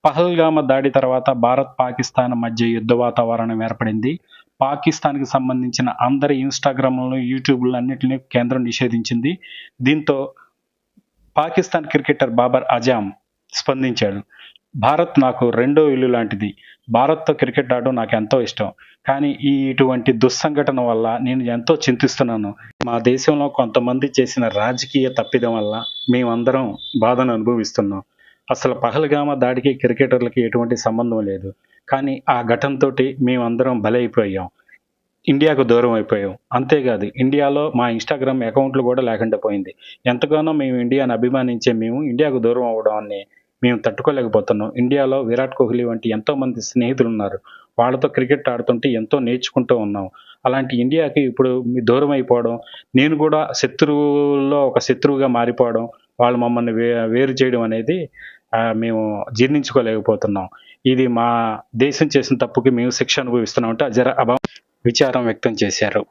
పహల్గామ దాడి తర్వాత భారత్ పాకిస్తాన్ మధ్య యుద్ధ వాతావరణం ఏర్పడింది. పాకిస్తాన్కి సంబంధించిన అందరి ఇన్స్టాగ్రామ్లను, యూట్యూబ్లు అన్నింటినీ కేంద్రం నిషేధించింది. దీంతో పాకిస్తాన్ క్రికెటర్ బాబర్ అజామ్ స్పందించాడు. భారత్ నాకు రెండో ఇల్లు లాంటిది. భారత్తో క్రికెట్ ఆడడం నాకు ఎంతో ఇష్టం. కానీ ఇటువంటి దుస్సంఘటన వల్ల నేను ఎంతో చింతిస్తున్నాను. మా దేశంలో కొంతమంది చేసిన రాజకీయ తప్పిదం వల్ల మేమందరం బాధను అనుభవిస్తున్నాం. అసలు పహల్గామ దాడికి క్రికెటర్లకి ఎటువంటి సంబంధం లేదు. కానీ ఆ ఘటనతోటి మేమందరం బలైపోయాం. ఇండియాకు దూరం అయిపోయాం. అంతేకాదు, ఇండియాలో మా ఇన్స్టాగ్రామ్ అకౌంట్లు కూడా లేకుండా పోయింది. ఎంతగానో మేము ఇండియాని అభిమానించే మేము ఇండియాకు దూరం అవ్వడాన్ని మేము తట్టుకోలేకపోతున్నాం. ఇండియాలో విరాట్ కోహ్లీ వంటి ఎంతోమంది స్నేహితులు ఉన్నారు. వాళ్ళతో క్రికెట్ ఆడుతుంటే ఎంతో నేర్చుకుంటూ ఉన్నాం. అలాంటి ఇండియాకి ఇప్పుడు దూరం అయిపోవడం, నేను కూడా శత్రువుల్లో ఒక శత్రువుగా మారిపోవడం, వాళ్ళు మమ్మల్ని వేరు చేయడం అనేది మేము జీర్ణించుకోలేకపోతున్నాం. ఇది మా దేశం చేసిన తప్పుకి మేము శిక్ష అనుభవిస్తున్నామంటే విచారం వ్యక్తం చేశారు.